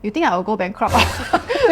You think I will go bankrupt?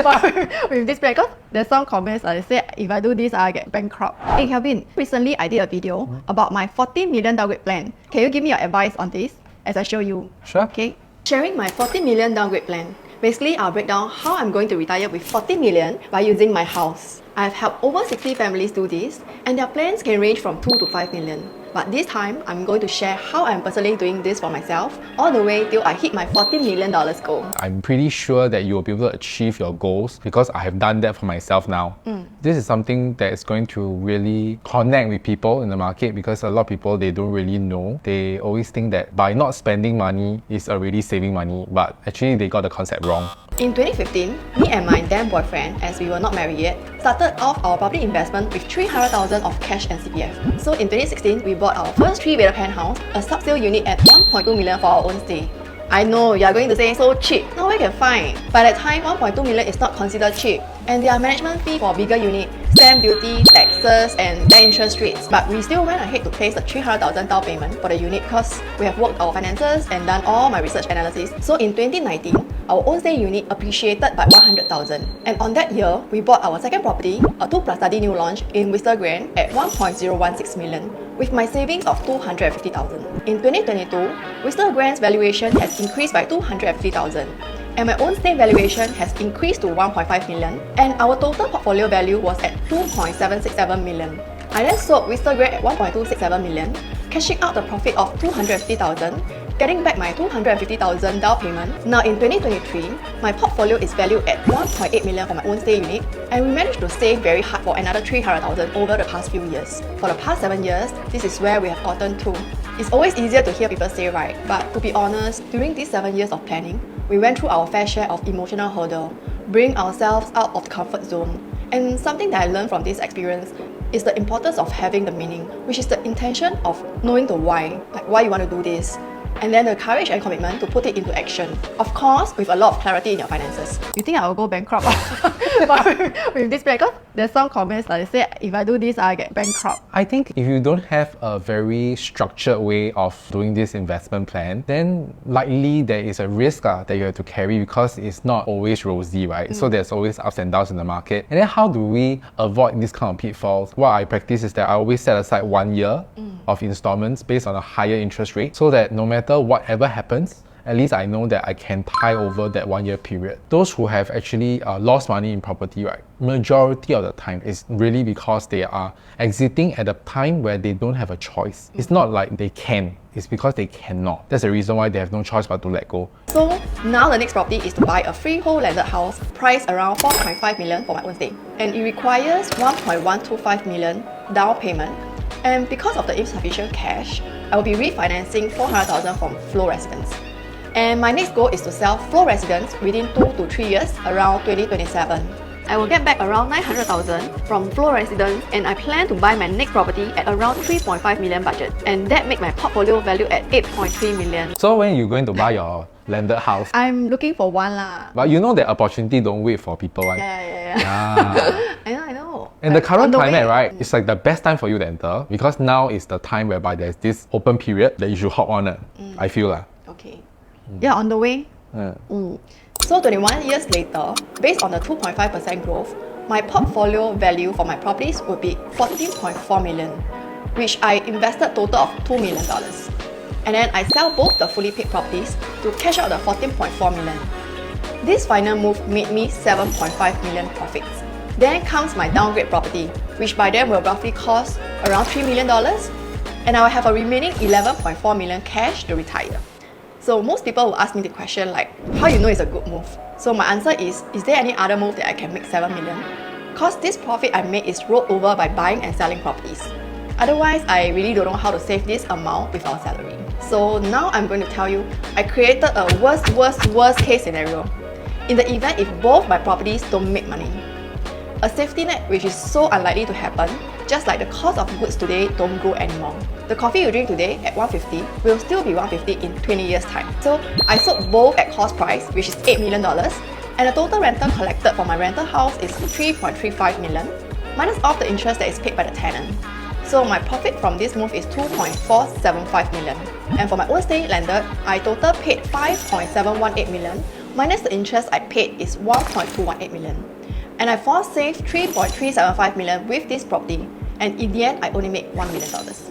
But with this plan, because there's some comments that say if I do this, I get bankrupt. Hey Kelvin, recently I did a video about my 14 million downgrade plan. Can you give me your advice on this as I show you? Sure. Okay. Sharing my 40 million downgrade plan. Basically, I'll break down how I'm going to retire with 40 million by using my house. I've helped over 60 families do this, and their plans can range from 2 to 5 million. But this time, I'm going to share how I'm personally doing this for myself, all the way till I hit my $40 million goal. I'm pretty sure that you will be able to achieve your goals because I have done that for myself now. This is something that is going to really connect with people in the market because a lot of people, they don't really know. They always think that by not spending money is already saving money, but actually they got the concept wrong. In 2015, me and my then boyfriend, as we were not married yet, started off our property investment with 300,000 of cash and CPF. So in 2016, we bought our first 3-bedder penthouse, a sub-sale unit at 1.2 million for our own stay. I know you are going to say so cheap. No way can find. By that time, 1.2 million is not considered cheap, and there are management fee for bigger unit, stamp duty, taxes, and their interest rates. But we still went ahead to place the 300,000 down payment for the unit because we have worked our finances and done all my research analysis. So in 2019, our own stay unit appreciated by 100,000. And on that year, we bought our second property, a 2+ study new launch in Whistler Grand at 1.016 million, with my savings of 250,000. In 2022, Whistler Grand's valuation has increased by 250,000. And my own stay valuation has increased to 1.5 million, and our total portfolio value was at 2.767 million. I then sold Whistler Grand at 1.267 million, cashing out the profit of 250,000, getting back my 250,000 down payment. Now in 2023, my portfolio is valued at 1.8 million for my own stay unit, and we managed to save very hard for another 300,000 over the past few years. For the past 7 years, this is where we have gotten to. It's always easier to hear people say right, but to be honest, during these 7 years of planning, we went through our fair share of emotional hurdle, bring ourselves out of the comfort zone. And something that I learned from this experience is the importance of having the meaning, which is the intention of knowing the why, like why you want to do this, and then the courage and commitment to put it into action. Of course, with a lot of clarity in your finances. You think I will go bankrupt? But with this plan, there's some comments that say if I do this, I get bankrupt. I think if you don't have a very structured way of doing this investment plan, then likely there is a risk that you have to carry because it's not always rosy, right? So there's always ups and downs in the market. And then how do we avoid this kind of pitfalls? What I practice is that I always set aside 1 year of installments based on a higher interest rate so that no matter whatever happens, at least I know that I can tie over that 1 year period. Those who have actually lost money in property, right, majority of the time is really because they are exiting at a time where they don't have a choice. It's not like they can, it's because they cannot. That's the reason why they have no choice but to let go. So now the next property is to buy a freehold landed house priced around 4.5 million for my own stay. And it requires 1.125 million down payment. And because of the insufficient cash, I will be refinancing 400,000 from Flow Residence. And my next goal is to sell Flow Residence within 2 to 3 years around 2027. I will get back around 900,000 from Flow Residence, and I plan to buy my next property at around 3.5 million budget, and that make my portfolio value at 8.3 million. So when you're going to buy your landed house, I'm looking for one lah. but you know that opportunity don't wait for people, right? Yeah. I know. And the current climate, right, it's like the best time for you to enter because now is the time whereby there's this open period that you should hop on it. I feel lah. Okay. Yeah, on the way. So 21 years later, based on the 2.5% growth, my portfolio value for my properties would be 14.4 million, which I invested total of $2 million. And then I sell both the fully paid properties to cash out the 14.4 million. This final move made me 7.5 million profits. Then comes my downgrade property, which by then will roughly cost around $3 million, and I will have a remaining 11.4 million cash to retire. So most people will ask me the question like, how you know it's a good move? So my answer is there any other move that I can make 7 million? Because this profit I made is rolled over by buying and selling properties. Otherwise, I really don't know how to save this amount with our salary. So now I'm going to tell you, I created a worst case scenario. In the event if both my properties don't make money. A safety net which is so unlikely to happen, just like the cost of goods today don't grow anymore. The coffee you drink today at 150 will still be 150 in 20 years time. So I sold both at cost price, which is $8 million, and the total rental collected for my rental house is 3.35 million, minus off the interest that is paid by the tenant. So my profit from this move is 2.475 million. And for my own stay landed, I total paid 5.718 million, minus the interest I paid is 1.218 million. And I force saved 3.375 million with this property. And in the end, I only made $1 million.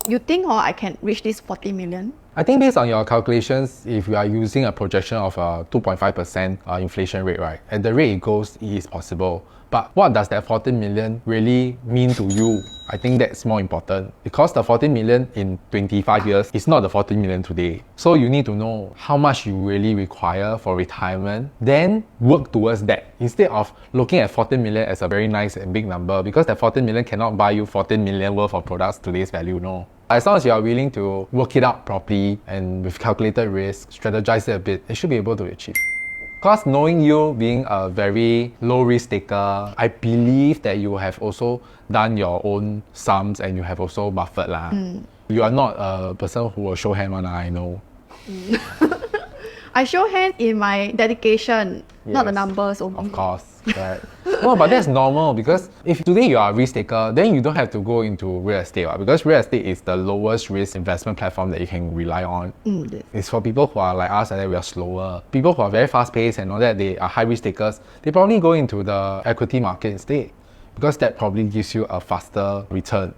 You think I can reach this 40 million? I think based on your calculations, if you are using a projection of a 2.5% inflation rate, right, at the rate it goes, it is possible. But what does that 14 million really mean to you? I think that's more important because the 14 million in 25 years is not the 14 million today. So you need to know how much you really require for retirement, then work towards that instead of looking at 14 million as a very nice and big number, because that 14 million cannot buy you 14 million worth of products today's value, no. As long as you are willing to work it out properly and with calculated risk, strategize it a bit, it should be able to achieve. Because knowing you being a very low risk taker, I believe that you have also done your own sums and you have also buffered lah. You are not a person who will show hand one, I know. I show hand in my dedication, not the numbers. Of course, right. No, but that's normal because if today you are a risk taker, then you don't have to go into real estate, right? Because real estate is the lowest risk investment platform that you can rely on. It's for people who are like us and we are slower. People who are very fast paced and all that, they are high risk takers, they probably go into the equity market instead because that probably gives you a faster return.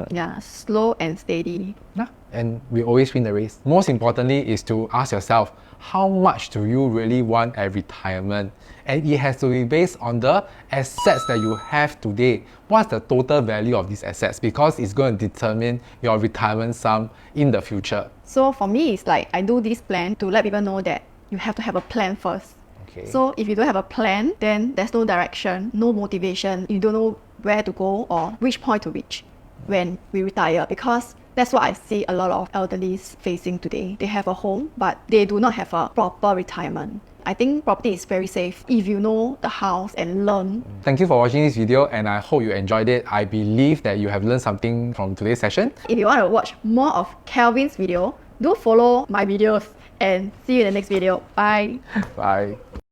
Yeah, slow and steady. Yeah, and we always win the race. Most importantly is to ask yourself, how much do you really want at retirement? And it has to be based on the assets that you have today. What's the total value of these assets? Because it's going to determine your retirement sum in the future. So for me, it's like I do this plan to let people know that you have to have a plan first. Okay. So if you don't have a plan, then there's no direction, no motivation. You don't know where to go or which point to reach when we retire, because that's what I see a lot of elderlies facing today. They have a home, but they do not have a proper retirement. I think property is very safe if you know the house and learn. Thank you for watching this video and I hope you enjoyed it. I believe that you have learned something from today's session. If you want to watch more of Kelvin's video, do follow my videos and see you in the next video. Bye. Bye.